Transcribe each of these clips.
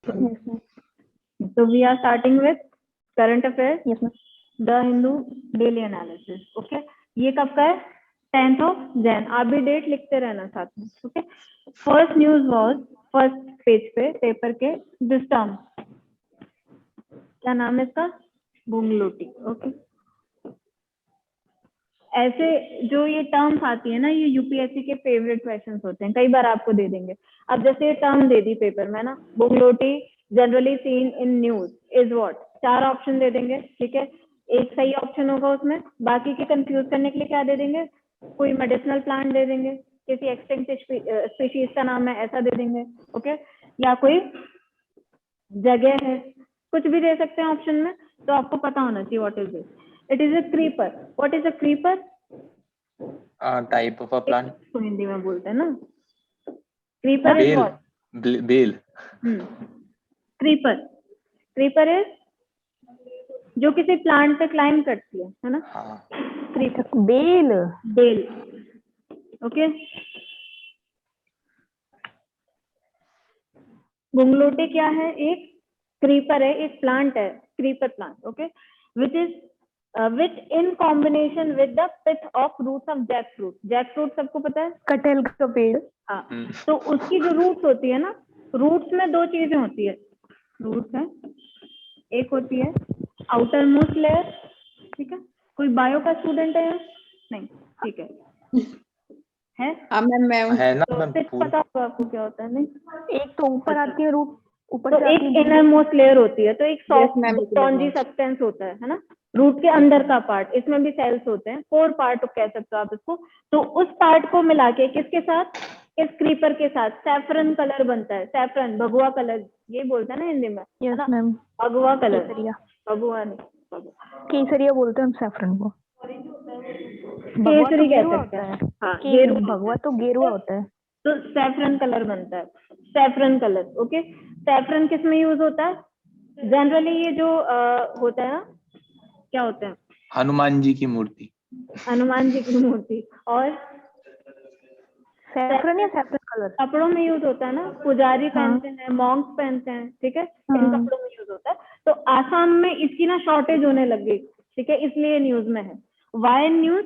Yes, ma'am. So we are starting with current affairs, Yes, ma'am. The Hindu daily analysis. Okay, ये कब का है? 10th of Jan. आप भी date लिखते रहना साथ में. Okay, first news was first page पे पेपर के this term. क्या नाम है इसका? बुंगलोटी. ओके, ऐसे जो ये टर्म्स आती है ना, ये यूपीएससी के फेवरेट क्वेश्चंस होते हैं, कई बार आपको दे देंगे. अब जैसे ये टर्म दे दी पेपर में ना, बुंगलोटी generally seen in news is what. 4 option दे देंगे, ठीक है, एक सही ऑप्शन होगा उसमें, बाकी के कंफ्यूज करने के लिए क्या दे देंगे, कोई मेडिसिनल प्लांट दे देंगे, किसी एक्सटिंक्ट स्पीशीज का नाम है ऐसा दे देंगे. ओके, या कोई जगह है, कुछ भी दे सकते हैं ऑप्शन में. तो आपको पता होना चाहिए what is this. It is a creeper. What is a creeper? Type of a plant. तो हिंदी में बोलते हैं ना, क्रीपर इज व्हाट? बेल. क्रीपर, क्रीपर इज जो किसी प्लांट पे क्लाइंब करती है ना. हाँ. क्रीपर, बेल. बेल. ओके, बुंगलोटी क्या है? एक क्रीपर है, एक प्लांट है, creeper plant. Okay, which is which in combination with the pith of roots of jack fruit. Jack fruit सबको पता है, कटहल का पेड़. हाँ. तो उसकी जो रूट्स होती है ना, रूट्स में 2 चीजें होती है. रूट्स है, एक होती है आउटर मोस्ट लेयर, ठीक है. कोई बायो का स्टूडेंट है यहाँ? नहीं, ठीक है. मैम है ना तो मैम. पता होगा आपको क्या होता है. नहीं, एक तो ऊपर आती है रूट, ऊपर तो से एक आती है. इनर मोस्ट लेयर होती है, तो एक सॉफ्ट ma'am. स्पॉन्जी सब्सटेंस होता है ना, रूट के अंदर का पार्ट. इसमें भी सेल्स होते हैं, 4 पार्ट कह सकते हो आप इसको. तो उस पार्ट को मिला के किसके साथ, इस क्रीपर के साथ सैफरन कलर बनता है. सैफरन, भगवा कलर, ये बोलते हैं ना हिंदी में. Yes ma'am. भगवा कलर, केसरिया. भगवा नहीं, केसरिया बोलते हैं हम सैफरन को. केसरी कह गेरुआ सकते होता हैं. है. हाँ, गेरुआ. भगवा तो गेरुआ होता है. तो सैफरन कलर बनता है, सैफरन कलर. ओके, सैफरन किस में यूज होता है? जनरली ये जो होता है ना, क्या होता है? हनुमान जी की मूर्ति. हनुमान जी की मूर्ति. और सैफरन या सैफरन कलर कपड़ों में यूज होता है ना, पुजारी पहनते हैं, मॉन्क्स पहनते हैं, ठीक है, इन कपड़ों में यूज होता है. तो आसाम में इसकी ना शॉर्टेज होने लग गई, ठीक है, इसलिए न्यूज में है. Why news?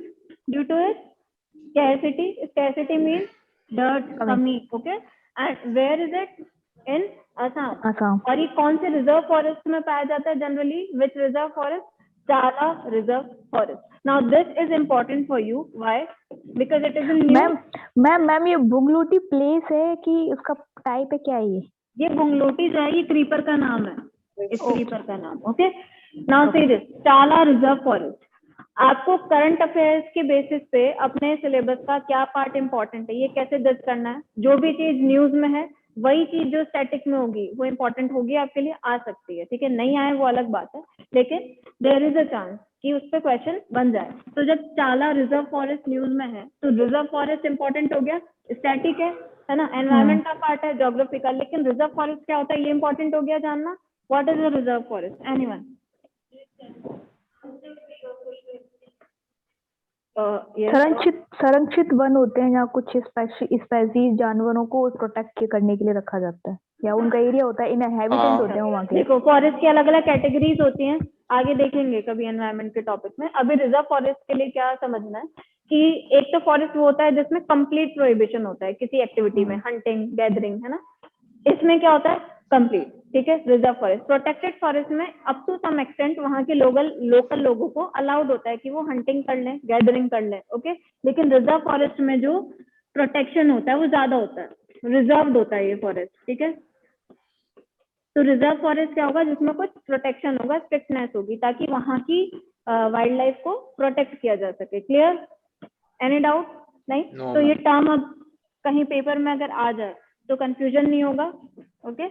Due to it scarcity. Scarcity mean dearth, कमी. Okay, and where is it? In Assam. और ये कौन से रिजर्व फॉरेस्ट में पाया जाता है जनरली? विच रिजर्व फॉरेस्ट? चाला reserve forest. Now this is important for you. Why? Because it is in new. Ma'am ये बुंगलोटी प्लेस है कि उसका टाइप है, क्या है ये बुंगलोटी जो है, ये क्रीपर का नाम है, इस क्रीपर का नाम. ओके, नाउ सी दिस चाला रिजर्व फॉरेस्ट. आपको करंट अफेयर्स के बेसिस पे अपने सिलेबस का क्या पार्ट इंपॉर्टेंट है, ये कैसे जज करना है. जो भी चीज न्यूज में है, वही चीज जो स्टैटिक में होगी वो इंपॉर्टेंट होगी, आपके लिए आ सकती है, ठीक है. नहीं आए वो अलग बात है, लेकिन देयर इज अ चांस कि उस पर क्वेश्चन बन जाए. तो जब चाला रिजर्व फॉरेस्ट न्यूज में है, तो रिजर्व फॉरेस्ट इंपॉर्टेंट हो गया, स्टैटिक है ना, एनवायरमेंट का पार्ट है, ज्योग्राफी का. लेकिन रिजर्व फॉरेस्ट क्या होता है, ये इंपॉर्टेंट हो गया जानना. What is a reserve forest? Anyone? संरक्षित वन होते हैं जहाँ कुछ स्पेसीज जानवरों को प्रोटेक्ट करने के लिए रखा जाता है, या उनका एरिया होता है, इनहैबिटेंट होते हैं वहाँ के. देखो, फॉरेस्ट की अलग अलग कैटेगरीज होती हैं, आगे देखेंगे कभी एनवायरमेंट के टॉपिक में. अभी रिजर्व फॉरेस्ट के लिए क्या समझना है कि एक तो फॉरेस्ट वो होता है जिसमें कंप्लीट प्रोहिबिशन होता है किसी एक्टिविटी में, हंटिंग, गैदरिंग, है ना. इसमें क्या होता है? कंप्लीट, ठीक है. Reserve forest. प्रोटेक्टेड फॉरेस्ट में अप टू सम एक्सटेंट वहाँ के लोकल लोगों को अलाउड होता है कि वो हंटिंग कर लें, गैदरिंग कर लें. ओके, लेकिन रिजर्व फॉरेस्ट में जो प्रोटेक्शन होता है वो ज्यादा होता है, रिजर्व्ड होता है ये फॉरेस्ट, ठीक है. तो रिजर्व फॉरेस्ट क्या होगा? जिसमें कुछ प्रोटेक्शन होगा, स्ट्रिक्टनेस होगी, ताकि वहां की वाइल्ड लाइफ को प्रोटेक्ट किया जा सके. क्लियर? Any doubt? नहीं? No, तो ये टर्म अब कहीं पेपर में अगर आ जाए तो कंफ्यूजन नहीं होगा. Okay,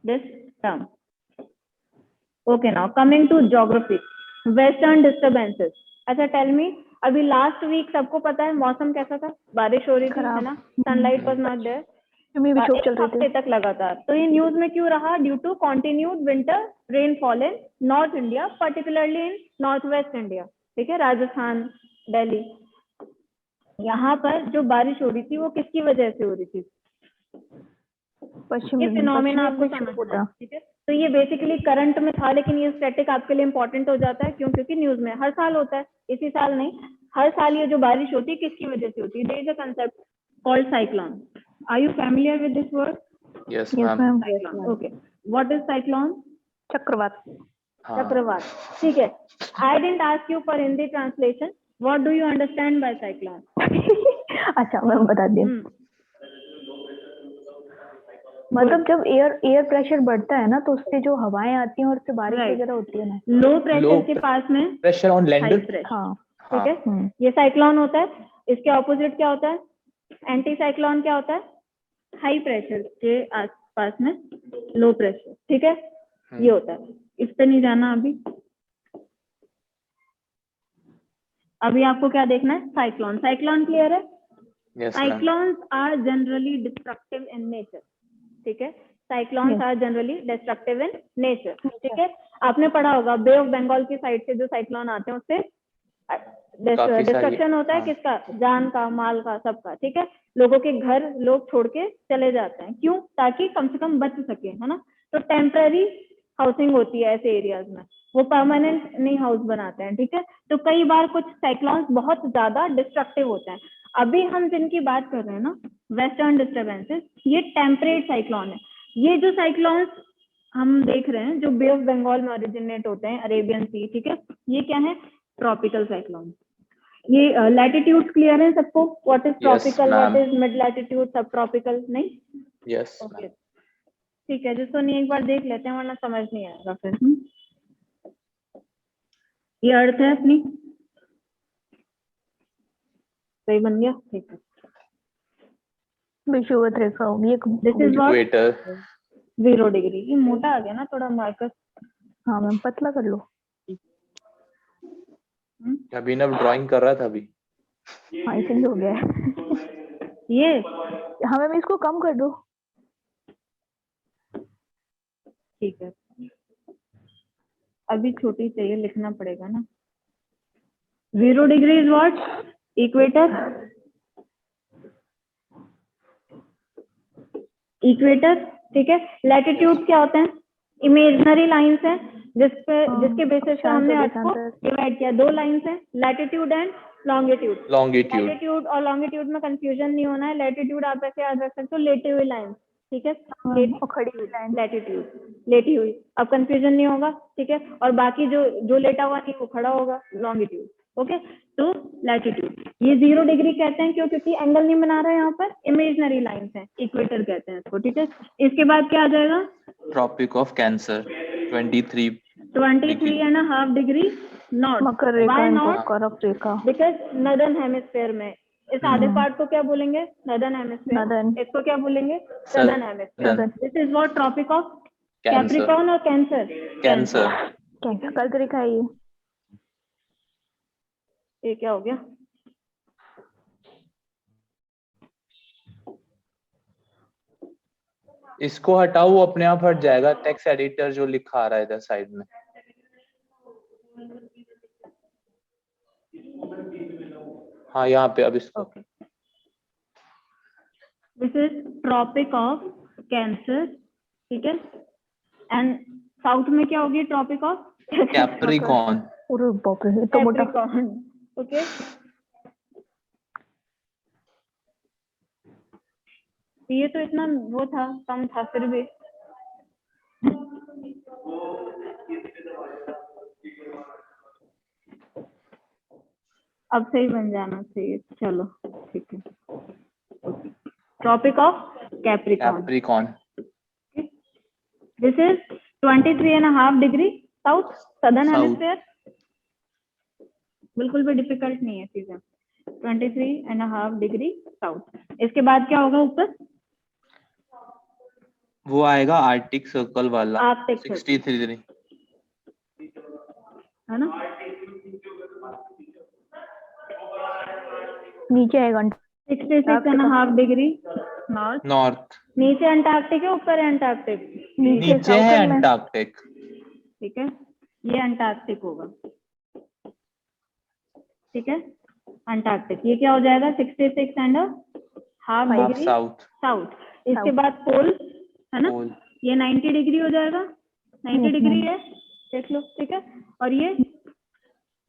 this term. Okay, now coming to geography. Western disturbances. अच्छा, टेल मी, अभी लास्ट वीक सबको पता है मौसम कैसा था? बारिश हो रही थी, है ना, सनलाइट वाज नॉट देयर, एक हफ्ते तक लगातार. तो ये न्यूज में क्यों रहा? Due to continued winter rainfall in north India, particularly in north west India, ठीक है, राजस्थान, दिल्ली. यहाँ पर जो बारिश हो रही थी वो किसकी वजह से हो रही थी? ये फिनोमेना आपको समझना है, ठीक है। तो ये बेसिकली करंट में था, लेकिन ये स्टैटिक आपके लिए इंपॉर्टेंट हो जाता है, क्यों? क्योंकि न्यूज में हर साल होता है, इसी साल नहीं, हर साल ये जो बारिश होती है किसकी वजह से होती है? There is a concept called cyclone. Are you familiar with this word? Yes yes ma'am. Ma'am. Cyclone, okay. What is cyclone? चक्रवात। हाँ चक्रवात, ठीक है। I didn't ask you for Hindi translation, what do you understand by cyclone? अच्छा मैं बता दी। मतलब जब एयर प्रेशर बढ़ता है ना, तो उससे जो हवाएं आती हैं और उससे बारिश Right. वगैरह होती है ना। लो प्रेशर के पास में pressure on high land. Pressure, हाँ। ठीक है। ये साइक्लोन होता है। इसके ऑपोजिट क्या होता है? एंटी साइक्लोन क्या होता है? हाई प्रेशर के आसपास में लो प्रेशर, ठीक है। ये होता है, इस पे नहीं जाना अभी। अभी आपको क्या देखना है? साइक्लोन। साइक्लोन क्लियर है? Yes ma'am. Cyclones are generally destructive in nature, ठीक है। Cyclones are generally destructive in nature, ठीक है। आपने पढ़ा होगा बे ऑफ बंगाल की साइड से जो साइक्लोन आते हैं उससे डिस्ट्रक्शन होता है। हाँ। किसका? जान का, माल का, सबका, ठीक है। लोगों के घर लोग छोड़ के चले जाते हैं, क्यों? ताकि कम से कम बच सके, है ना। तो टेम्पररी हाउसिंग होती है ऐसे एरियाज में, वो परमानेंट नहीं हाउस बनाते हैं, ठीक है। तो कई बार कुछ साइक्लोन्स बहुत ज्यादा डिस्ट्रक्टिव होते हैं। अभी हम जिनकी बात कर रहे हैं ना, वेस्टर्न डिस्टर्बेंसेस, ये टेम्परेट साइक्लोन है। ये जो साइक्लोन्स हम देख रहे हैं जो बे ऑफ बंगाल में ओरिजिनेट होते हैं, अरेबियन सी, ठीक है, ये क्या है? Tropical cyclone. ये लैटिट्यूड क्लियर है सबको? What is tropical, what is mid latitude, सब ट्रॉपिकल? नहीं? यस। ओके, ठीक है। जिसको नहीं एक बार देख लेते हैं, वरना समझ नहीं आएगा फिर। ये अर्थ है अपनी, सही बन गया, ठीक है। विषुवत रेखा होगी एक। This is what? Equator. 0 degree. ये मोटा आ गया ना थोड़ा मार्कस। हाँ मैम, पतला कर लो। अभिनव ड्राइंग कर रहा था अभी। हाँ इसीलिए हो गया है। ये हाँ मैम, इसको कम कर दो। ठीक है, अभी छोटी चाहिए, लिखना पड़ेगा ना। 0 degree is what? Equator. Equator, ठीक है। लैटिट्यूड क्या होते हैं? इमेजिनरी लाइंस हैं जिसके बेसिस पे हमने अर्थ को डिवाइड किया। 2 लाइंस हैं, latitude and longitude. Longitude. Latitude और लॉन्गिट्यूड में कंफ्यूजन नहीं होना है। लैटिट्यूड आप ऐसे याद रख सकते हो, लेटी हुई लाइन, ठीक है। खड़ी हुई लाइन लैटिट्यूड, लेटी हुई, अब कंफ्यूजन नहीं होगा, ठीक है। और बाकी जो लेटा हुआ नहीं वो खड़ा होगा, लॉन्गिट्यूड, ओके। तो लैटिट्यूड, ये 0 डिग्री कहते हैं, क्यों? क्योंकि एंगल नहीं बना रहा है यहाँ पर, इमेजिनरी लाइंस हैं, इक्वेटर कहते हैं इसको, ठीक है। इसके बाद क्या आ जाएगा? Tropic of cancer 23.5 degree north. मकर रेखा, Why इनको not? करक रेखा। बिकॉज नदर्न हेमिस्फेयर में इस आधे पार्ट को क्या बोलेंगे? Northern hemisphere. Northern। इसको क्या बोलेंगे? Southern hemisphere. This is what? Tropic of capricorn और कैंसर। कैंसर। कर्क रेखा है ये। ये क्या हो गया? इसको हटाओ, वो अपने आप हट जाएगा। टेक्स्ट एडिटर जो लिखा आ रहा है इधर साइड में। हाँ यहाँ पे, अब इसको। This is tropic of cancer, ठीक है। एंड साउथ में क्या होगी? Tropic of capricorn. अरे बाप रे, तो मोटा। Capricorn, okay. ये तो इतना वो था, कम था फिर भी। अब सही बन जाना चाहिए, चलो ठीक है। Tropic of capricorn, this is 23.5 degree south, southern hemisphere. बिल्कुल भी डिफिकल्ट नहीं है चीजें। 23.5 डिग्री साउथ। इसके बाद क्या होगा ऊपर? वो आएगा आर्टिक सर्कल वाला, आर्कटिक 63 डिग्री, है ना। नीचे आएगा 66.5 डिग्री नॉर्थ। नीचे अंटार्कटिक है, ऊपर है अंटार्कटिक? नीचे है अंटार्कटिक, ठीक है। ये अंटार्कटिक होगा, ठीक है। अंटार्कटिक, ये क्या हो जाएगा? 66.5 डिग्री साउथ। साउथ। इसके बाद पोल है ना, पोल ये 90 डिग्री हो जाएगा, 90 डिग्री है, देख लो, ठीक है। और ये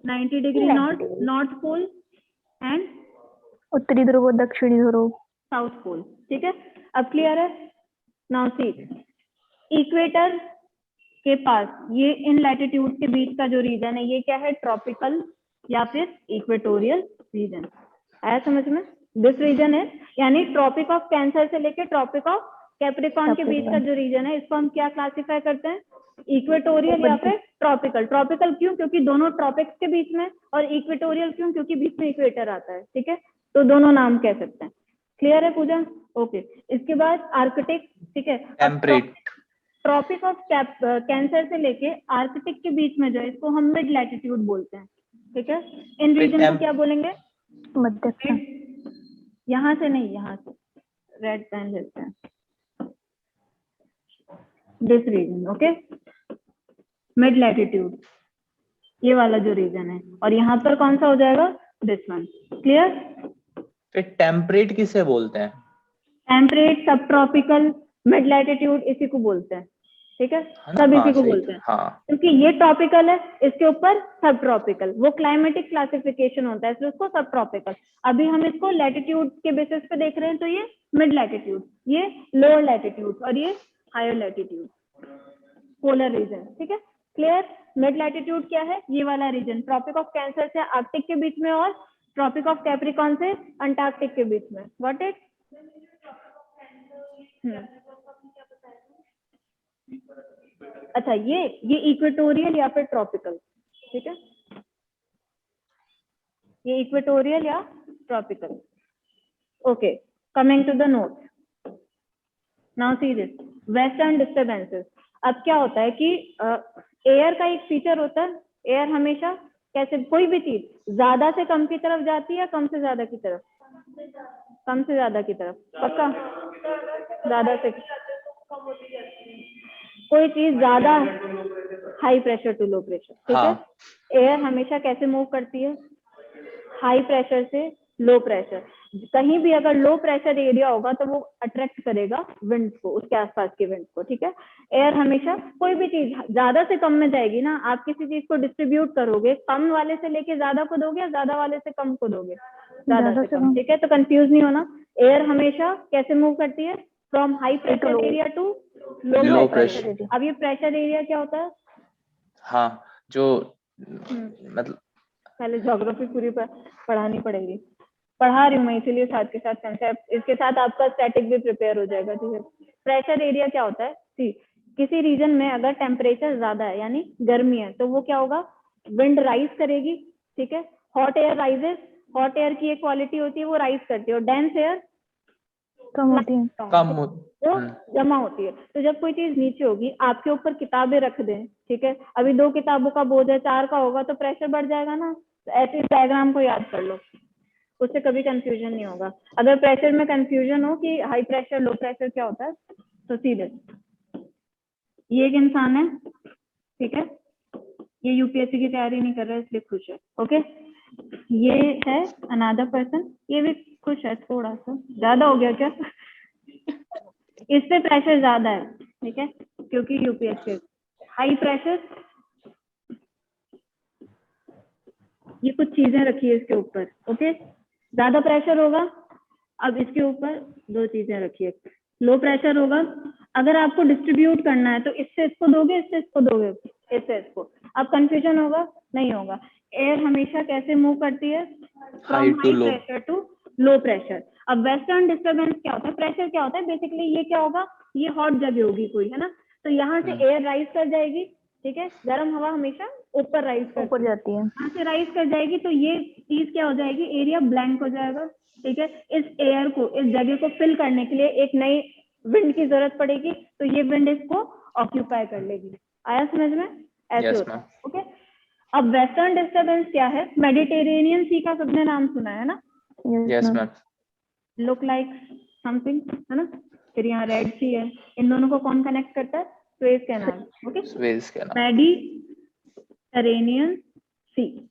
90 डिग्री नॉर्थ पोल एंड उत्तरी ध्रुव, दक्षिणी ध्रुव, साउथ पोल, ठीक है। अब क्लियर है? नाउ सी, इक्वेटर के पास ये इन लैटिट्यूड के बीच का जो रीजन है ये क्या है? ट्रॉपिकल या फिर इक्वेटोरियल रीजन। आया समझ में? दिस रीजन है, यानी ट्रॉपिक ऑफ कैंसर से लेके ट्रॉपिक ऑफ कैप्रिकॉर्न के बीच का जो रीजन है इसको हम क्या क्लासिफाई करते हैं? इक्वेटोरियल या फिर ट्रॉपिकल। ट्रॉपिकल क्यों? क्योंकि दोनों ट्रॉपिक्स के बीच में, और इक्वेटोरियल क्यों? क्योंकि बीच में इक्वेटर आता है, ठीक है। तो दोनों नाम कह सकते हैं। क्लियर है पूजा? ओके। इसके बाद आर्कटिक, ठीक है। टेम्परेट, ट्रॉपिक ऑफ कैंसर से लेके आर्कटिक के बीच में जो है इसको हम मिड लैटिट्यूड बोलते हैं, ठीक है। इन रीजन को क्या बोलेंगे? मध्य। यहाँ से नहीं, यहाँ से रेड पेन लेते हैं, this region, okay, mid latitude, ये वाला जो रीजन है। और यहाँ पर कौन सा हो जाएगा? This one. क्लियर? फिर टेम्परेट किसे बोलते हैं? टेम्परेट, सब ट्रॉपिकल, मिड लैटिट्यूड इसी को बोलते हैं, ठीक है। सब इसी को बोलते हैं, हाँ, क्योंकि ये ट्रॉपिकल है, इसके ऊपर सब ट्रॉपिकल, वो क्लाइमेटिक क्लासिफिकेशन होता है इसलिए उसको सब ट्रॉपिकल। अभी हम इसको लैटिट्यूड के बेसिस पे देख रहे हैं, तो ये मिड लैटिट्यूड, ये लोअर लैटिट्यूड और ये हायर लैटिट्यूड, पोलर रीजन, ठीक है। क्लियर? मिड लैटिट्यूड क्या है? ये वाला रीजन, ट्रॉपिक ऑफ कैंसर से आर्कटिक के बीच में और ट्रॉपिक ऑफ कैप्रिकॉर्न से अंटार्कटिक के बीच में। What it? अच्छा, ये इक्वेटोरियल या फिर ट्रॉपिकल, ठीक है। ये इक्वेटोरियल या tropical. Okay, coming to the note, now see this western disturbances. अब क्या होता है कि एयर का एक फीचर होता है, एयर हमेशा कैसे, कोई भी चीज ज्यादा से कम की तरफ जाती है या कम से ज्यादा की तरफ? कम से ज्यादा की तरफ, पक्का? ज्यादा से, कोई चीज ज्यादा high pressure to low pressure, ठीक है। एयर हमेशा कैसे मूव करती है? हाई प्रेशर से लो प्रेशर। कहीं भी अगर लो प्रेशर एरिया होगा तो वो अट्रैक्ट करेगा विंड को, उसके आसपास के विंड को, ठीक है। एयर हमेशा, कोई भी चीज ज्यादा से कम में जाएगी ना, आप किसी चीज को डिस्ट्रीब्यूट करोगे, कम वाले से लेके ज्यादा को दोगे या ज्यादा वाले से कम को दोगे? ज्यादा से कम, ठीक है। तो कंफ्यूज नहीं होना, एयर हमेशा कैसे मूव करती है? From high pressure area to low pressure. अब ये प्रेशर एरिया क्या होता है? हाँ, जो मतलब पहले ज्योग्राफी पूरी पढ़ानी पड़ेगी, पढ़ा रही हूँ मैं इसीलिए साथ के साथ कंसेप्ट, इसके साथ आपका स्टैटिक भी प्रिपेयर हो जाएगा, ठीक है। प्रेशर एरिया क्या होता है? सी, किसी रीजन में अगर टेम्परेचर ज्यादा है यानी गर्मी है तो वो क्या होगा? विंड राइज करेगी, ठीक है। Hot air rises, hot air की एक क्वालिटी होती है वो राइज करती है, और डेंस एयर कम होती है, वो जमा होती है। तो जब कोई चीज नीचे होगी, आपके ऊपर किताबें रख दें, ठीक है, अभी 2 किताबों का बोझ है, 4 का होगा तो प्रेशर बढ़ जाएगा ना। तो ऐसे डायग्राम को याद कर लो, उससे कभी कंफ्यूजन नहीं होगा। अगर प्रेशर में कंफ्यूजन हो कि हाई प्रेशर लो प्रेशर क्या होता है, तो सीधे ये एक इंसान है, ठीक है, ये यूपीएससी की तैयारी नहीं कर रहा है इसलिए खुश है, ओके। ये है अनदर पर्सन, ये भी खुश है, थोड़ा सा ज्यादा हो गया क्या? इस पे प्रेशर ज्यादा है, ठीक है, क्योंकि यूपीएससी हाई प्रेशर। ये कुछ चीजें रखी है इसके ऊपर, ओके। ज्यादा प्रेशर होगा, अब इसके ऊपर 2 चीजें रखिए। लो प्रेशर होगा, अगर आपको डिस्ट्रीब्यूट करना है तो इससे इसको दोगे, इससे इसको दोगे, इससे इसको। अब कंफ्यूजन होगा? नहीं होगा। एयर हमेशा कैसे मूव करती है? From high pressure to low pressure. अब वेस्टर्न डिस्टर्बेंस क्या होता है? प्रेशर क्या होता है? बेसिकली ये क्या होगा? ये हॉट जगह होगी कोई, है ना, तो यहाँ से एयर राइज कर जाएगी, ठीक है। गर्म हवा हमेशा ऊपर राइज ऊपर जाती है, यहाँ से राइज कर जाएगी, तो ये चीज क्या हो जाएगी? एरिया ब्लैंक हो जाएगा, ठीक है। इस एयर को, इस जगह को फिल करने के लिए एक नई विंड की जरूरत पड़ेगी, तो ये विंड इसको ऑक्यूपाई कर लेगी। आया समझ में? ऐसे होता है, ओके। अब वेस्टर्न डिस्टर्बेंस क्या है? मेडिटेरेनियन सी का सबने नाम सुना है ना? Yes ma'am. Look like something, है ना। फिर यहाँ रेड सी है, इन दोनों को कौन कनेक्ट करता है? Suez canal, okay. Suez canal, Mediterranean sea.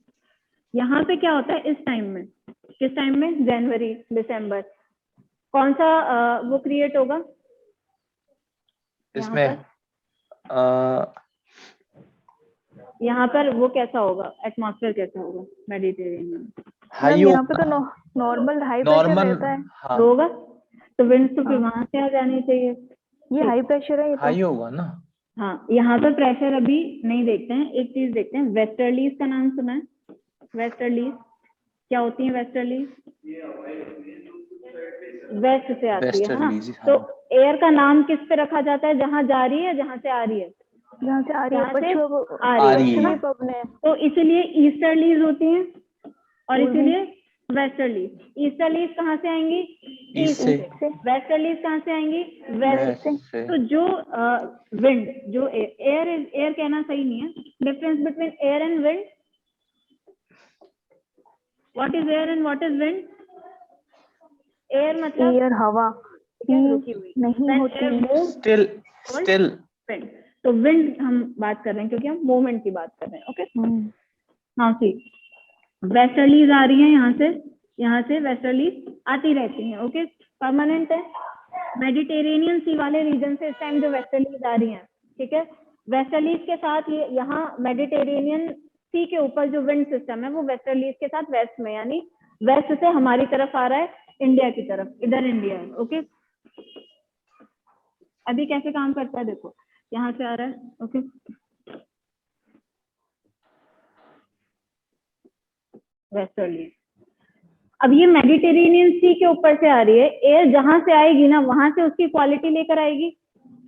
यहाँ पे क्या होता है इस टाइम में? किस टाइम में? जनवरी दिसंबर। कौन सा वो क्रिएट होगा? इसमें यहाँ पर वो कैसा होगा, एटमॉस्फेयर कैसा होगा मेडिटेरियन में? हाई यहाँ पे तो नॉर्मल हाई प्रेशर नॉर्मल रहता है। हाँ होगा तो विंड तो फिर हाँ। वहां से आ जानी चाहिए। ये हाई प्रेशर है ये तो। हाई होगा ना। हाँ, यहाँ पर प्रेशर अभी नहीं देखते हैं, एक चीज देखते हैं। वेस्टर्लीज का नाम सुना है? वेस्टर्लीज क्या होती है? वेस्टर्लीज वेस्ट से आती है ना। वेस्टर्लीज, तो हाँ। एयर का नाम किस पे रखा जाता है? जहाँ जा रही है, जहाँ से आ रही है? जहाँ से आ रही है जहाँ से पश्चिम आ रही है ना। पश्चिमी पवन है। तो इसीलिए ईस्टर्लीज होती हैं और पूर्वी। इसीलिए वेस्टर्लीज। ईस्टर्लीज कहाँ से आएंगी? ईस्ट से। वेस्टर्लीज कहाँ से आएंगी? वेस्ट से। तो जो विंड, जो एयर कहना सही नहीं है। Difference between air and wind, what is air and what is wind? Air मतलब एयर हवा रुकी हुई नहीं होती। Still wind. तो विंड हम बात कर रहे हैं क्योंकि हम मूवमेंट की बात कर रहे हैं। ओके, हाँ सी वेस्टर्लीज आ रही है यहाँ से वेस्टर्लीज आती रहती हैं। ओके, परमानेंट है। मेडिटेरेनियन सी वाले रीजन से इस टाइम जो वेस्टर्लीज आ रही हैं, ठीक है। वेस्टर्लीज के साथ ये यहाँ मेडिटेरेनियन सी के ऊपर जो विंड सिस्टम है वो वेस्टर्लीज के साथ वेस्ट में, यानी वेस्ट से हमारी तरफ आ रहा है, इंडिया की तरफ। इधर इंडिया है। ओके, अभी कैसे काम करता है देखो, यहाँ से आ रहा है। Okay, westerly. अब ये मेडिटेरेनियन सी के ऊपर से आ रही है। एयर जहां से आएगी ना, वहां से उसकी क्वालिटी लेकर आएगी।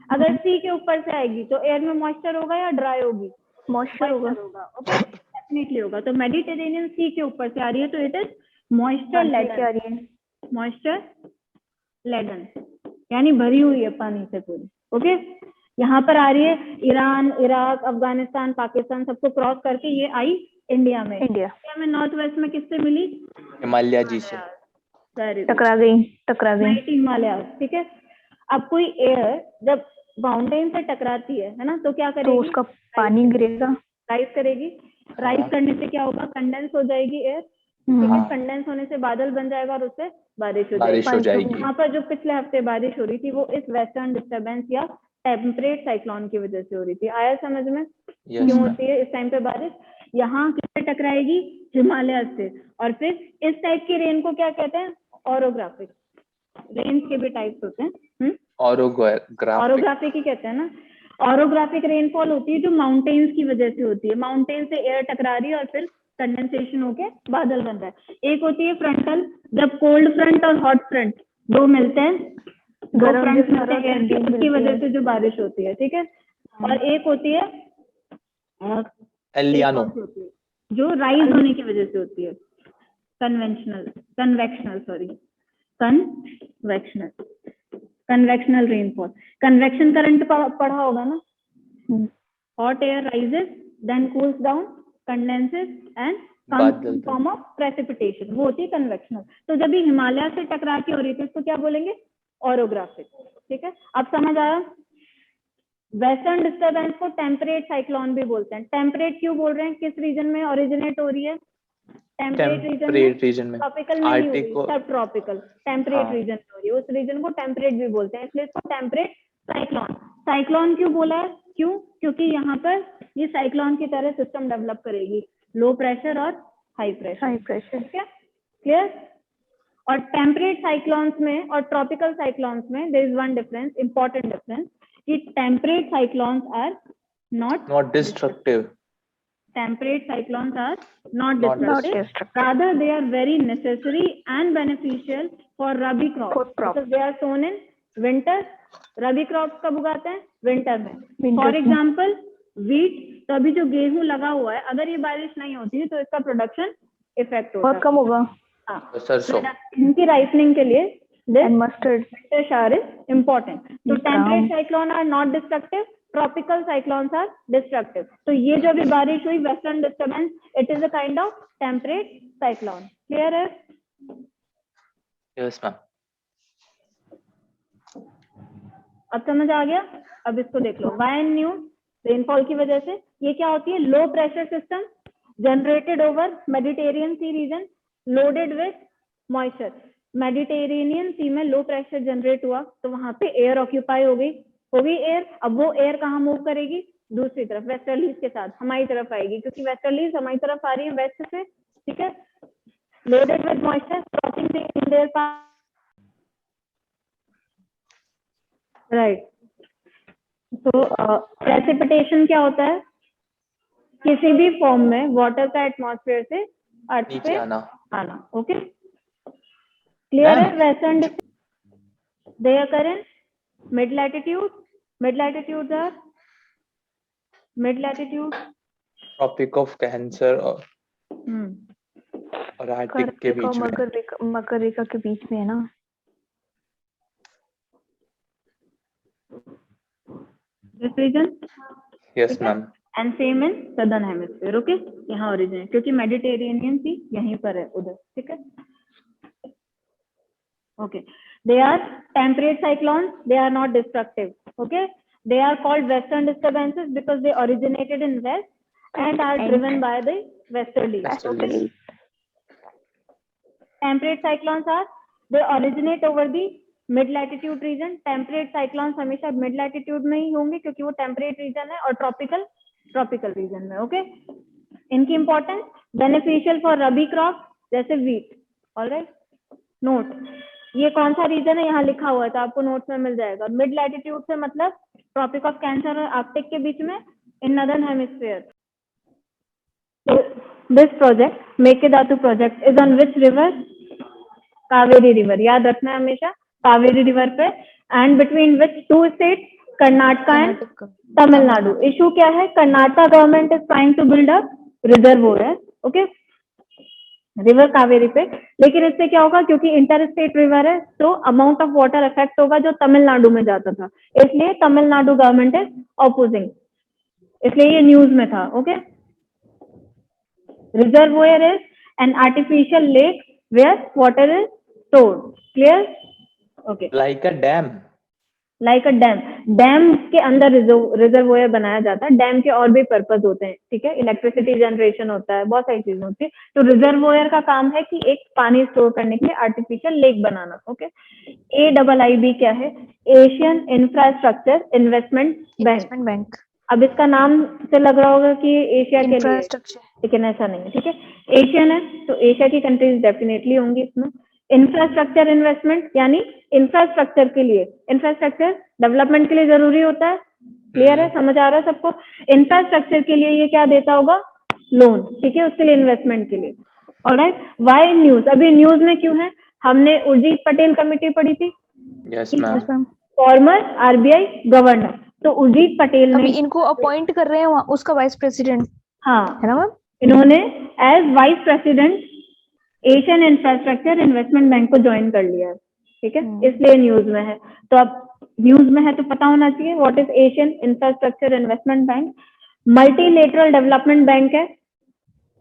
अगर सी के ऊपर से आएगी तो एयर में मॉइस्चर होगा या ड्राई होगी? मॉइस्चर होगा। ओके, डेफिनेटली होगा। तो मेडिटेरेनियन सी के ऊपर से आ रही है तो it is moisture laden. Moisture laden यानी भरी हुई है पानी से पूरी। ओके, यहाँ पर आ रही है, ईरान, इराक, अफगानिस्तान, पाकिस्तान सबको क्रॉस करके ये आई इंडिया में। इंडिया में नॉर्थ वेस्ट में किससे मिली? हिमालय जी से टकरा गई हिमालय। ठीक है, अब कोई एयर जब माउंटेन से टकराती है ना, तो क्या करेगी? तो उसका पानी गिरेगा, राइज करेगी। राइज करने से क्या होगा? कंडेंस हो जाएगी एयर। ठीक है, कंडेंस होने से बादल बन जाएगा और उससे बारिश हो जाएगी। यहाँ पर जो पिछले हफ्ते बारिश हो रही थी वो इस वेस्टर्न डिस्टर्बेंस या टेम्परेट साइक्लोन की वजह से हो रही थी। आया समझ में? क्यों होती है इस टाइम पे बारिश? यहाँ किससे टकराएगी? हिमालय से। और फिर इस टाइप की रेन को क्या कहते हैं? ऑरोग्राफिक। रेन के भी टाइप्स होते हैं। ऑरोग्राफिक ही कहते हैं ना। ऑरोग्राफिक रेनफॉल होती है जो माउंटेन्स की वजह से होती है। माउंटेन से एयर टकरा रही है और फिर कंडेंसेशन होके बादल बन रहा है। एक होती है फ्रंटल, जब कोल्ड फ्रंट और हॉट फ्रंट दो मिलते हैं, दो फ्रंट मिलते हैं, उसकी वजह से जो बारिश होती है। ठीक है, और एक होती है एलियानो, जो राइज होने की वजह से होती है। Convectional rainfall. कन्वेक्शन करंट पढ़ा होगा ना? Hot air rises, then cools down, condenses and form of precipitation, वो होती है कन्वेक्शनल। तो जब ये हिमालय से टकरा के हो रही थी इसको क्या बोलेंगे? ऑरोग्राफिक। ठीक है, अब समझ आया? वेस्टर्न डिस्टर्बेंस को टेम्परेट साइक्लोन भी बोलते हैं। टेम्परेट क्यों बोल रहे हैं? किस रीजन में ओरिजिनेट हो रही है? टेम्परेट रीजन में। ट्रॉपिकल में नहीं हो रही, सब ट्रॉपिकल। टेम्परेट रीजन में हो रही है, उस रीजन को टेम्परेट भी बोलते हैं, इसलिए इसको टेम्परेट साइक्लोन। साइक्लोन क्यों बोला है? क्यों? क्योंकि यहाँ पर ये साइक्लोन की तरह सिस्टम डेवलप करेगी, लो प्रेशर और हाई प्रेशर। ठीक है, क्लियर? और टेम्परेट साइक्लोन्स में और ट्रॉपिकल साइक्लोन्स में there is one difference, important difference, कि temperate cyclones are not destructive. Temperate cyclones are not destructive. Rather, they are very necessary and beneficial for rabi crops because they are sown in winter. Rabi crops कब उगाते हैं? Winter में. For example, wheat. तो अभी जो गेहूं लगा हुआ है, अगर ये बारिश नहीं होती तो इसका प्रोडक्शन इफेक्ट होता है, बहुत कम होगा। हाँ, सरसों। इनकी राइपनिंग के लिए this winter shower is important. So temperate cyclone are not destructive. Tropical cyclones are destructive. तो ये जो भी बारिश हुई western disturbance, it is a kind of temperate cyclone. Clear है? Yes ma'am. अब समझ आ गया? अब इसको देख लो। वाई एंड न्यू रेनफॉल की वजह से ये क्या होती है? Low pressure system generated over Mediterranean sea region loaded with moisture. Mediterranean sea में लो प्रेशर जनरेट हुआ तो वहां पे एयर ऑक्यूपाई हो गई, होगी एयर। अब वो एयर कहाँ मूव करेगी, दूसरी तरफ, वेस्टर्लीज के साथ हमारी तरफ आएगी, क्योंकि वेस्टर्लीज हमारी तरफ आ रही है वेस्ट से, ठीक है। Loaded with moisture crossing in their path, right. तो प्रेसिपिटेशन क्या होता है, किसी भी फॉर्म में वाटर का एटमॉस्फेयर से अर्थ नीचे पे आना। ओके, क्लियर है। Ma'am western they occur in mid latitude, mid latitudes are mid latitude, tropic of cancer और आर्कटिक के कर्क बीच और में। मकर रेखा के बीच में है ना। this region, yes ma'am. and same in southern hemisphere, okay। यहाँ origin है, क्योंकि मेडिटेरेनियन सी यहीं पर है उधर, ठीक है। okay, they are temperate cyclones, they are not destructive, okay। they are called western disturbances because they originated in west and are driven by the westerlies, okay। temperate cyclones are, they originate over the mid latitude region। temperate cyclones हमेशा mid latitude में ही होंगे क्योंकि वो temperate region है, और tropical region में, okay। इनकी importance, beneficial for rabi crop जैसे व्हीट, ऑलराइट। नोट, ये कौन सा रीजन है यहाँ लिखा हुआ है, तो आपको नोट्स में मिल जाएगा। मिड लैटिट्यूड से मतलब ट्रॉपिक ऑफ कैंसर और आर्कटिक के बीच में, in northern hemisphere. This project Mekedatu project is on which river, Kaveri river, याद रखना है हमेशा, कावेरी रिवर पे। And between which two state, Karnataka and Tamil Nadu. Issue क्या है, Karnataka government is trying to build a reservoir, okay, river Kaveri पे। लेकिन इससे क्या होगा, क्योंकि इंटर स्टेट रिवर है तो अमाउंट ऑफ वाटर इफेक्ट होगा जो तमिलनाडु में जाता था, इसलिए तमिलनाडु गवर्नमेंट इज ऑपोजिंग, इसलिए ये न्यूज में था, okay. Reservoir is an artificial lake where water is stored, clear, okay. Like a dam, like a dam, dam के अंदर रिजर्वोयर बनाया जाता है। डैम के और भी पर्पस होते हैं, ठीक है, इलेक्ट्रिसिटी जनरेशन होता है, बहुत सारी चीजें होती है। तो रिजर्वोयर का काम है कि एक पानी स्टोर करने के लिए आर्टिफिशियल लेक बनाना, ओके। AIIB क्या है, एशियन इंफ्रास्ट्रक्चर इन्वेस्टमेंट बैंक। अब इसका नाम से लग रहा होगा कि एशिया के लिए, लेकिन ऐसा नहीं है, ठीक है। एशियन है तो एशिया की कंट्रीज डेफिनेटली होंगी इसमें। इंफ्रास्ट्रक्चर इन्वेस्टमेंट यानी इंफ्रास्ट्रक्चर के लिए, इंफ्रास्ट्रक्चर डेवलपमेंट के लिए जरूरी होता है, क्लियर है, समझ आ रहा है सबको। इंफ्रास्ट्रक्चर के लिए ये क्या देता होगा, लोन, ठीक है, उसके लिए इन्वेस्टमेंट के लिए, ऑलराइट। व्हाई न्यूज, अभी न्यूज में क्यों है, हमने उर्जित पटेल कमेटी पढ़ी थी, yes ma'am, farmer RBI governor. तो उर्जित पटेल ने, अभी इनको अपॉइंट कर रहे हैं उसका वाइस प्रेसिडेंट, हाँ है ना मैम, इन्होंने as vice president Asian infrastructure investment bank को ज्वाइन कर लिया है, ठीक है, इसलिए न्यूज में है। तो अब न्यूज में है तो पता होना चाहिए what is Asian infrastructure investment bank. Multilateral development bank है,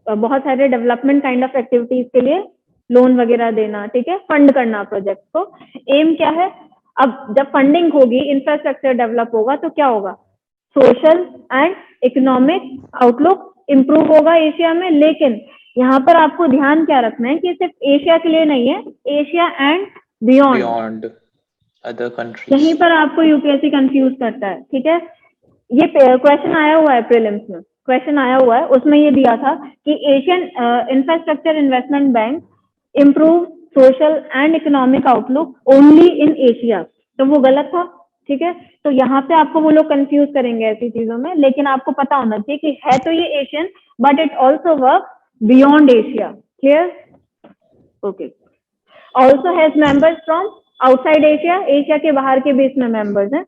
बहुत सारे डेवलपमेंट काइंड ऑफ एक्टिविटीज के लिए लोन वगैरह देना, ठीक है, फंड करना प्रोजेक्ट को। एम क्या है, अब जब फंडिंग होगी, इंफ्रास्ट्रक्चर डेवलप होगा तो क्या होगा, social and economic outlook improve होगा एशिया में। लेकिन यहाँ पर आपको ध्यान क्या रखना है कि सिर्फ एशिया के लिए नहीं है, Asia and beyond other countries. यहीं पर आपको यूपीएससी कंफ्यूज करता है, ठीक है। ये क्वेश्चन आया हुआ है प्रीलिम्स में, क्वेश्चन आया हुआ है, उसमें ये दिया था कि Asian infrastructure investment bank improve social and economic outlook only in Asia, तो वो गलत था, ठीक है। तो यहाँ पे आपको वो लोग कंफ्यूज करेंगे ऐसी चीजों में, लेकिन आपको पता होना चाहिए कि है तो ये Asian but it also work beyond Asia, clear, okay. Also has members from outside Asia, Asia के बाहर के भी इसमें मेंबर्स हैं।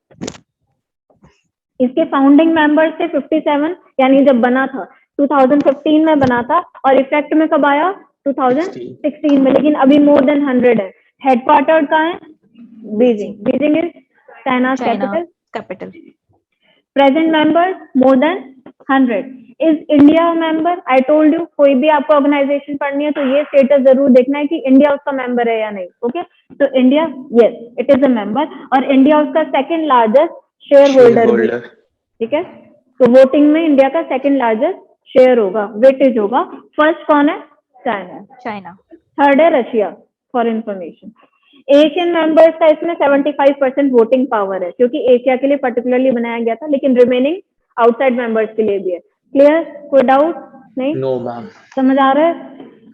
इसके फाउंडिंग मेंबर्स थे 57, यानी जब बना था 2015 में बना था, और इफेक्ट में कब आया, 2016 में, लेकिन अभी मोर देन 100 है। हेडक्वार्टर कहाँ है, Beijing, Beijing is चाइना's capital. Present members more than 100. Is India a member? I told you, कोई भी आपको ऑर्गेनाइजेशन पढ़नी है तो ये स्टेटस जरूर देखना है कि इंडिया उसका मेंबर है या नहीं, ओके। तो India, yes it is a member, और इंडिया उसका सेकंड लार्जेस्ट शेयर होल्डर भी, ठीक है। तो वोटिंग में इंडिया का सेकंड लार्जेस्ट शेयर होगा, वेटेज होगा। फर्स्ट कौन है, चाइना, थर्ड है Russia, for information. Asian members का इसमें 75% वोटिंग पावर है, क्योंकि एशिया के लिए पर्टिकुलरली बनाया गया था, लेकिन रिमेनिंग आउटसाइड मेंबर्स के लिए भी है। क्लियर? कोई डाउट नहीं? No ma'am. समझ आ रहा है?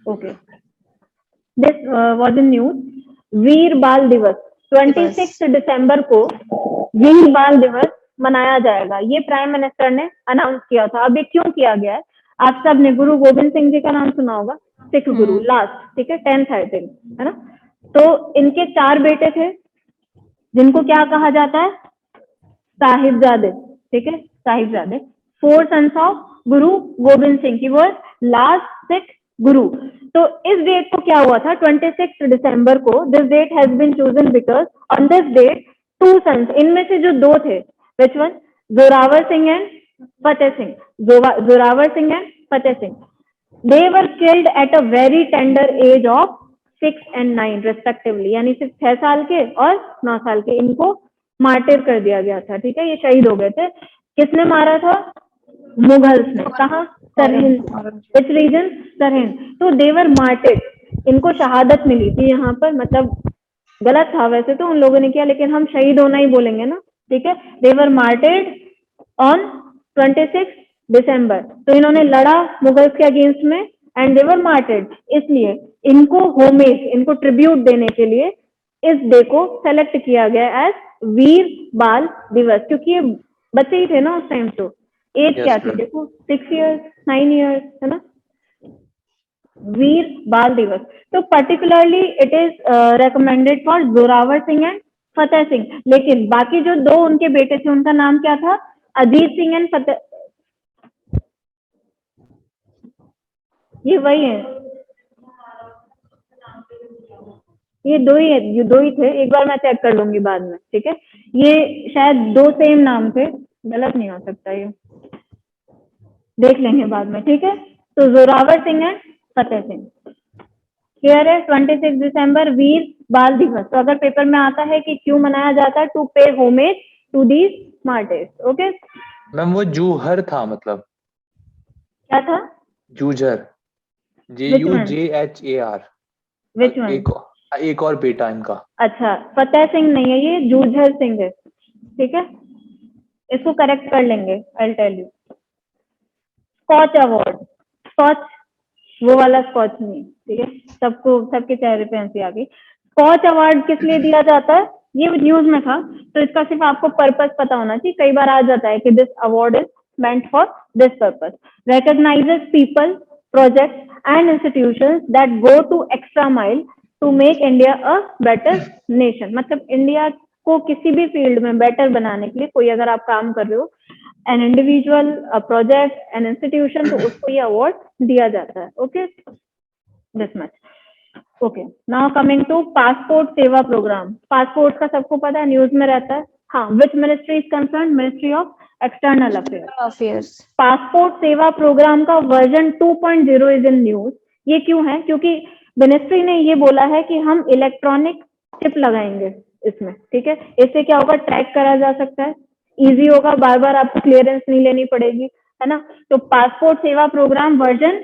Okay. This was in news. Veer Bal Diwas 26 दिसंबर को वीर बाल दिवस मनाया जाएगा, ये प्राइम मिनिस्टर ने अनाउंस किया था। अब ये क्यों किया गया है? आप सब ने गुरु गोविंद सिंह जी का नाम सुना होगा, सिख गुरु लास्ट, ठीक है, 10th आई थिंक, है ना? तो इनके 4 बेटे थे, जिनको क्या कहा जाता है? साहिबजादे, ठीक है, साहिबजादे। 4 sons of Guru Govind Singh, he was last Sikh गुरु। तो इस डेट को क्या हुआ था? 26 दिसंबर को this date has been chosen because on this date 2 sons, इनमें से जो 2 थे, which one? Zorawar Singh and Fateh Singh, Zorawar Singh and Fateh Singh, they were killed at a very tender age of 6 and 9 respectively, यानी सिर्फ 6 साल के और 9 साल के इनको मार्टिर कर दिया गया था, ठीक है, ये शहीद हो गए थे। किसने मारा था? मुगल्स ने। कहा? सरहिंद। Which region? सरहिंद। तो दे वर मार्टिर, इनको शहादत मिली थी यहाँ पर, मतलब गलत था वैसे तो उन लोगों ने किया, लेकिन हम शहीद होना ही बोलेंगे ना, ठीक है। दे वर मार्टिर्ड ऑन 26 दिसंबर। तो इन्होंने लड़ा मुगल्स के अगेंस्ट में एंड दे वर मार्टिर्ड, इसलिए इनको होमेज, इनको ट्रिब्यूट देने के लिए इस डे को सेलेक्ट किया गया एज वीर बाल दिवस, क्योंकि ये बच्चे ही थे ना उस टाइम। तो एज क्या थी? देखो 6 years 9 years, है ना? वीर बाल दिवस। तो particularly it is recommended for Zorawar Singh and Fateh Singh, लेकिन बाकी जो 2 उनके बेटे थे उनका नाम क्या था? अजीत सिंह एंड फतेह, ये वही है, ये 2 ही है, ये 2 ही थे। एक बार मैं चेक कर लूंगी बाद में, ठीक है। ये शायद 2 सेम नाम थे, गलत नहीं हो सकता, ये देख लेंगे बाद में, ठीक है। तो जोरावर सिंह एंड फतेह सिंह। क्लियर है? 26 दिसंबर वीर बाल दिवस। तो अगर पेपर में आता है कि क्यों मनाया जाता है, to pay homage to these martyrs. Okay ma'am वो जूहर था, मतलब क्या था? Juzer, Which one? JUJHAR। Which one? एक और बेटा इनका। अच्छा, फतेह सिंह नहीं है, ये जूझर सिंह है, ठीक है, इसको करेक्ट कर लेंगे। I tell you. Skoch award, Skoch वो वाला स्कॉच नहीं, ठीक है, सबको सबके चेहरे पे हंसी आ गई। स्कॉच अवार्ड किस लिए दिया जाता है? ये न्यूज में था, तो इसका सिर्फ आपको पर्पस पता होना चाहिए। कई बार आ जाता है कि this award is meant for this purpose, recognizes people, projects and institutions that go to extra mile to make India a better nation। मतलब इंडिया को किसी भी फील्ड में बेटर बनाने के लिए कोई अगर आप काम कर रहे हो, an individual, a project, an institution, तो उसको ये अवार्ड दिया जाता है। Okay, this much. Okay, now coming to passport Seva programme. Passport का सबको पता है, न्यूज में रहता है। हाँ, which ministry is concern? Ministry of external affairs. Passport Seva programme का वर्जन 2.0 इज इन न्यूज। ये क्यों है? क्योंकि मिनिस्ट्री ने ये बोला है कि हम इलेक्ट्रॉनिक चिप लगाएंगे इसमें, ठीक है। इससे क्या होगा? ट्रैक करा जा सकता है, इजी होगा, बार बार आपको क्लियरेंस नहीं लेनी पड़ेगी, है ना। तो पासपोर्ट सेवा प्रोग्राम वर्जन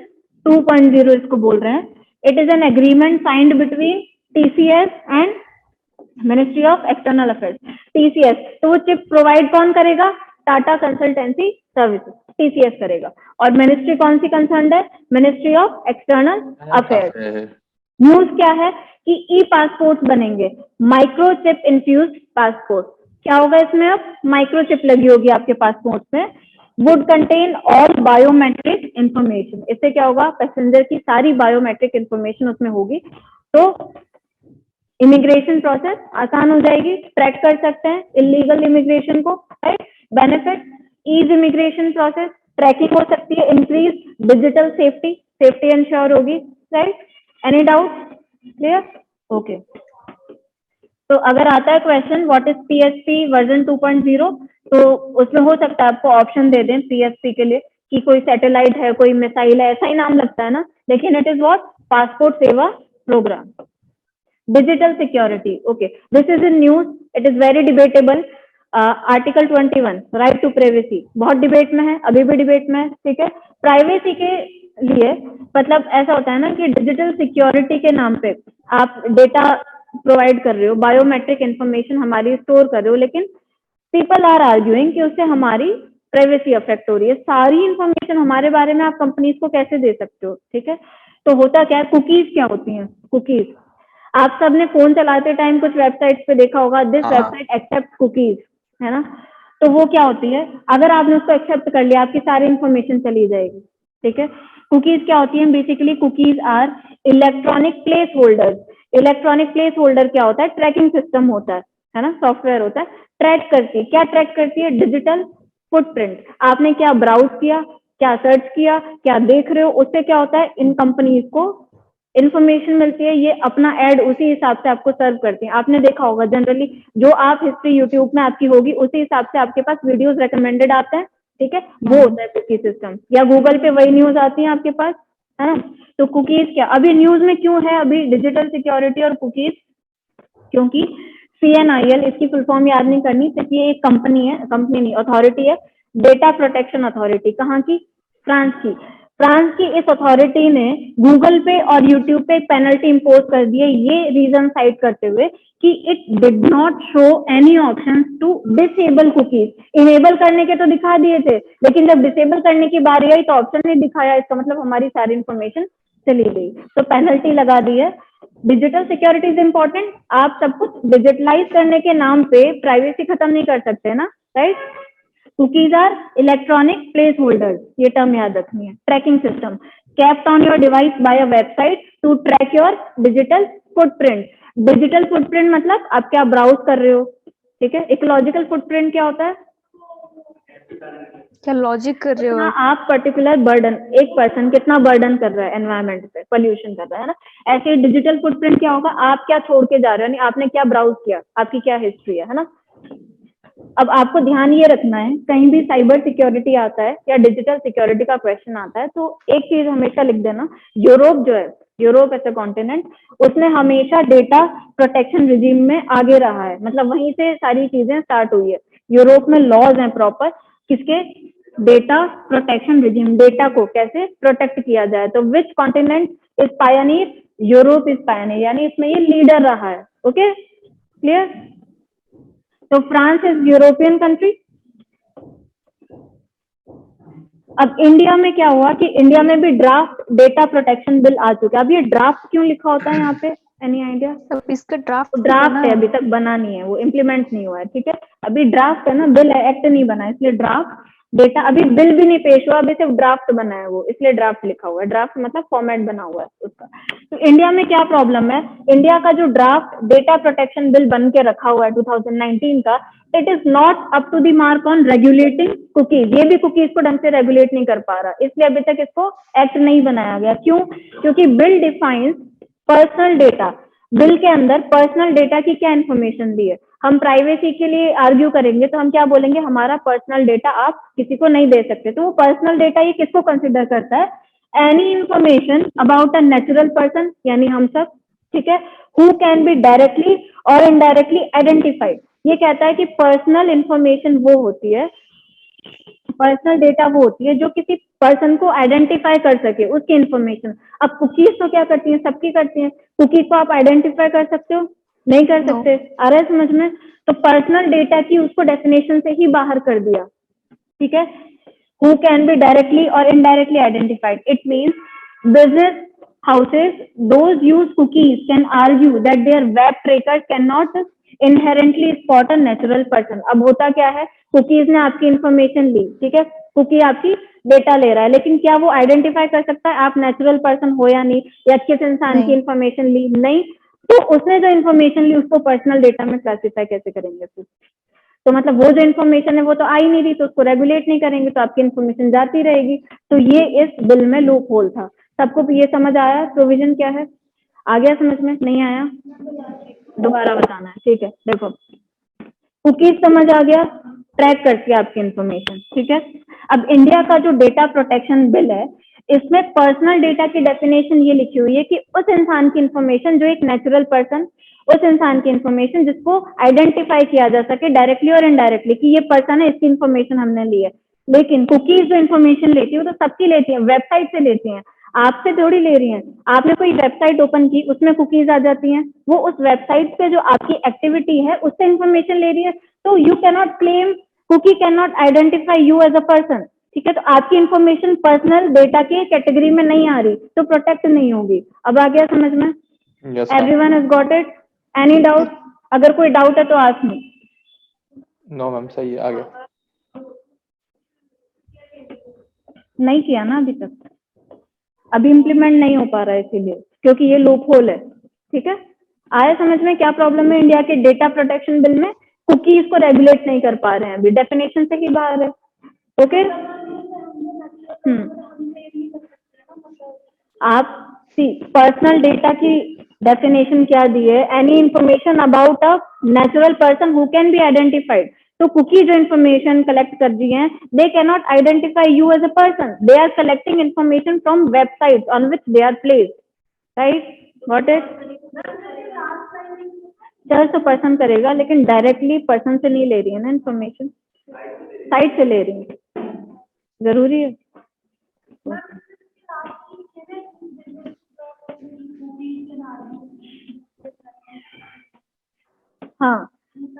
2.0 इसको बोल रहे हैं। It is an agreement signed between TCS and ministry of external affairs. TCS, तो वो चिप प्रोवाइड कौन करेगा? टाटा कंसल्टेंसी सर्विसेज, TCS करेगा। और मिनिस्ट्री कौन सी कंसर्न है? Ministry of external affairs. News क्या है कि ई पासपोर्ट बनेंगे, माइक्रोचिप इन्फ्यूज पासपोर्ट। क्या होगा इसमें? अब माइक्रोचिप लगी होगी आपके पासपोर्ट में, would contain all biometric information. इससे क्या होगा? पैसेंजर की सारी बायोमेट्रिक इंफॉर्मेशन उसमें होगी, तो इमिग्रेशन प्रोसेस आसान हो जाएगी, ट्रैक कर सकते हैं इलीगल इमिग्रेशन को, right. Benefit, ease immigration process, tracking हो सकती है, increase digital safety, safety ensure होगी, right. Any doubt? Clear? Okay, तो अगर आता है question what is PSP version 2.0, तो उसमें हो सकता है आपको ऑप्शन दे दें PSP के लिए कि कोई सैटेलाइट है, कोई मिसाइल है, ऐसा ही नाम लगता है ना, लेकिन it is what? Passport Seva programme. Digital security, okay, this is in news, it is very debatable. Article 21 right to privacy बहुत डिबेट में है, अभी भी डिबेट में है, ठीक है। प्राइवेसी के लिए मतलब ऐसा होता है ना कि डिजिटल सिक्योरिटी के नाम पे आप डेटा प्रोवाइड कर रहे हो, बायोमेट्रिक इंफॉर्मेशन हमारी स्टोर कर रहे हो, लेकिन पीपल आर आर्ग्यूइंग कि उससे हमारी प्राइवेसी अफेक्ट हो रही है। सारी इंफॉर्मेशन हमारे बारे में आप कंपनीज को कैसे दे सकते हो? ठीक है, तो होता क्या है, कुकीज क्या होती हैं? कुकीज, आप सबने फोन चलाते टाइम कुछ वेबसाइट्स पे देखा होगा, दिस हाँ। वेबसाइट एक्सेप्ट कुकीज, है ना? तो वो क्या होती है, अगर आपने उसको एक्सेप्ट कर लिया, आपकी सारी इंफॉर्मेशन चली जाएगी। ठीक है, कुकीज क्या होती है? Basically cookies are electronic place holder. Electronic place holder क्या होता है? ट्रैकिंग सिस्टम होता है ना, सॉफ्टवेयर होता है, ट्रैक करती है। क्या ट्रैक करती है? Digital footprint. आपने क्या ब्राउज किया, क्या सर्च किया, क्या देख रहे हो, उससे क्या होता है, इन कंपनीज को इन्फॉर्मेशन मिलती है, ये अपना एड उसी हिसाब से आपको सर्व करती हैं। आपने देखा होगा जनरली जो आप हिस्ट्री यूट्यूब में आपकी होगी, उसी हिसाब से आपके पास वीडियोस रिकमेंडेड आते हैं। ठीक है, वो होता है कुकी सिस्टम। या गूगल पे वही न्यूज आती है आपके पास, है ना? तो कुकीज क्या अभी न्यूज में क्यों है अभी डिजिटल सिक्योरिटी और कुकीज? क्योंकि CNIL, इसकी फुल फॉर्म याद नहीं करनी, सिर्फ ये एक कंपनी है, कंपनी नहीं अथॉरिटी है, डेटा प्रोटेक्शन अथॉरिटी। कहाँ की? फ्रांस की। फ्रांस की इस अथॉरिटी ने गूगल पे और यूट्यूब पे पेनल्टी इम्पोज कर दी है, ये रीजन साइट करते हुए कि it did not show any option to disable cookies. Enable करने के तो दिखा दिए थे, लेकिन जब डिसेबल करने की बारी आई तो ऑप्शन नहीं दिखाया, इसका मतलब हमारी सारी इंफॉर्मेशन चली गई, तो पेनल्टी लगा दी है। Digital security is important. आप सब कुछ डिजिटलाइज करने के नाम पे प्राइवेसी खत्म नहीं कर सकते ना, right? Cookies are electronic place holders, ये टर्म याद रखनी है। Tracking system kept on your device by a website to track your digital footprint. Digital footprint मतलब आप क्या ब्राउज कर रहे हो, ठीक है? इकोलॉजिकल फुटप्रिंट क्या होता है? क्या लॉजिक कर रहे हो कितना आप? आप पर्टिकुलर बर्डन, एक पर्सन कितना बर्डन कर रहा है एनवायरमेंट पे, पोल्यूशन कर रहा है ना? ऐसे डिजिटल फुटप्रिंट क्या होगा? आप क्या छोड़ के जा रहे हो, यानी आपने क्या ब्राउज किया, आपकी क्या हिस्ट्री है ना? अब आपको ध्यान ये रखना है, कहीं भी साइबर सिक्योरिटी आता है या डिजिटल सिक्योरिटी का क्वेश्चन आता है तो एक चीज हमेशा लिख देना, यूरोप जो है, यूरोप एज अ कॉन्टिनेंट, उसने हमेशा डेटा प्रोटेक्शन रिजीम में आगे रहा है, मतलब वहीं से सारी चीजें स्टार्ट हुई है। यूरोप में लॉज हैं प्रॉपर किसके? डेटा प्रोटेक्शन रिजीम, डेटा को कैसे प्रोटेक्ट किया जाए। तो which continent is Pioneer? Europe is Pioneer, यानी इसमें ये लीडर रहा है। Okay, clear? तो फ्रांस इज यूरोपियन कंट्री। अब इंडिया में क्या हुआ कि इंडिया में भी ड्राफ्ट डेटा प्रोटेक्शन बिल आ चुका है। अब ये ड्राफ्ट क्यों लिखा होता है यहाँ पे, एनी आइडिया? अब इसका ड्राफ्ट ड्राफ्ट है, अभी तक बना नहीं है, वो इम्प्लीमेंट नहीं हुआ है। ठीक है, अभी ड्राफ्ट है ना, बिल एक्ट नहीं बना है, इसलिए ड्राफ्ट डेटा, अभी बिल भी नहीं पेश हुआ, अभी सिर्फ ड्राफ्ट बना है वो, इसलिए ड्राफ्ट लिखा हुआ है। ड्राफ्ट मतलब फॉर्मेट बना हुआ है उसका। तो इंडिया में क्या प्रॉब्लम है? इंडिया का जो ड्राफ्ट डेटा प्रोटेक्शन बिल बन के रखा हुआ है 2019 का, it is not up to the mark on regulating cookies. ये भी कुकीज को ढंग से रेगुलेट नहीं कर पा रहा, इसलिए अभी तक इसको एक्ट नहीं बनाया गया। क्यों? क्योंकि bill defines personal data, bill के अंदर पर्सनल डेटा की क्या इन्फॉर्मेशन दी है। हम प्राइवेसी के लिए आर्ग्यू करेंगे तो हम क्या बोलेंगे, हमारा पर्सनल डेटा आप किसी को नहीं दे सकते। तो वो पर्सनल डेटा ये किसको कंसिडर करता है? Any information about a natural person, यानी हम सब, ठीक है, हु कैन बी डायरेक्टली और इनडायरेक्टली आइडेंटिफाइड। ये कहता है कि पर्सनल इंफॉर्मेशन वो होती है, पर्सनल डेटा वो होती है जो किसी पर्सन को आइडेंटिफाई कर सके, उसकी इंफॉर्मेशन। अब कुकीज तो क्या करती हैं, सबकी करती हैं, कुकीज को आप आइडेंटिफाई कर सकते हो? नहीं कर सकते। आ रहा है समझ में? तो पर्सनल डेटा की उसको डेफिनेशन से ही बाहर कर दिया, ठीक है। हु कैन बी डायरेक्टली और indirectly identified, it means business houses, those use cookies can argue that their web tracker cannot inherently spot a natural person. अब होता क्या है, कुकीज ने आपकी इंफॉर्मेशन ली, ठीक है, कुकी आपकी डेटा ले रहा है, लेकिन क्या वो आइडेंटिफाई कर सकता है आप नेचुरल पर्सन हो या नहीं, या किस इंसान की इंफॉर्मेशन ली? नहीं। तो उसने जो इंफॉर्मेशन ली उसको पर्सनल डेटा में क्लासिफाई कैसे करेंगे फिर? तो मतलब वो जो इन्फॉर्मेशन है वो तो आ ही नहीं रही, तो उसको रेगुलेट नहीं करेंगे तो आपकी इन्फॉर्मेशन जाती रहेगी। तो ये इस बिल में लूप होल था। सबको ये समझ आया प्रोविजन क्या है? आ गया समझ में? नहीं आया दोबारा बताना है, ठीक है। देखो, कुकीज समझ आ गया, ट्रैक करती है आपकी इन्फॉर्मेशन, ठीक है। अब इंडिया का जो डेटा प्रोटेक्शन बिल है, इसमें पर्सनल डेटा की डेफिनेशन ये लिखी हुई है कि उस इंसान की इन्फॉर्मेशन जो एक नेचुरल पर्सन, उस इंसान की इन्फॉर्मेशन जिसको आइडेंटिफाई किया जा सके डायरेक्टली और इनडायरेक्टली कि ये पर्सन है, इसकी इन्फॉर्मेशन हमने ली है। लेकिन कुकीज जो इन्फॉर्मेशन लेती है वो तो सबकी लेती है, वेबसाइट से लेती है। आपसे थोड़ी ले रही हैं। आपने कोई वेबसाइट ओपन की, उसमें कुकीज आ जाती हैं, वो उस वेबसाइट पे जो आपकी एक्टिविटी है उससे इंफॉर्मेशन ले रही है। तो you can not claim, cookie can not identify you as a person, ठीक है। तो आपकी इंफॉर्मेशन पर्सनल डेटा की कैटेगरी में नहीं आ रही, तो प्रोटेक्ट नहीं होगी। अब आ गया समझ में? Yes everyone has got it? Any doubt? अगर कोई डाउट है तो आस्क मी। नो मैम, सही है, आगे। नहीं किया ना अभी तक, अभी इम्प्लीमेंट नहीं हो पा रहा है इसीलिए, क्योंकि ये लूप होल है, ठीक है। आया समझ में क्या प्रॉब्लम है इंडिया के डेटा प्रोटेक्शन बिल में? कुकीज को रेगुलेट नहीं कर पा रहे हैं, अभी डेफिनेशन से ही बाहर है। ओके, आप पर्सनल डेटा की डेफिनेशन क्या दी है? Any information about a natural person who can be identified. तो कुकी जो इंफॉर्मेशन कलेक्ट कर रही हैं, they can not identify you as a person, they are collecting information from website on which they are placed, right? What is church तो person करेगा, लेकिन directly person से नहीं ले रही है ना इंफॉर्मेशन, साइट से ले रही है, जरूरी है। हाँ,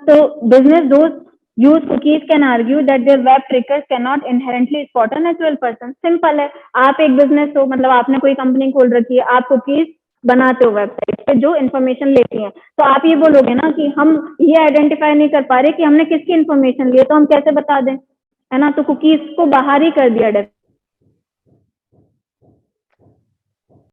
so business those use cookies can argue that their web triggers cannot inherently spot a natural person. Simple है, आप एक बिजनेस हो, मतलब आपने कोई कंपनी खोल रखी है, आप कुकीज बनाते हो वेबसाइट पे जो इन्फॉर्मेशन लेती हैं, तो आप ये बोलोगे ना कि हम ये आइडेंटिफाई नहीं कर पा रहे कि हमने किसकी इन्फॉर्मेशन ली है, तो हम कैसे बता दें, है ना? तो कुकीज को बाहर ही कर दिया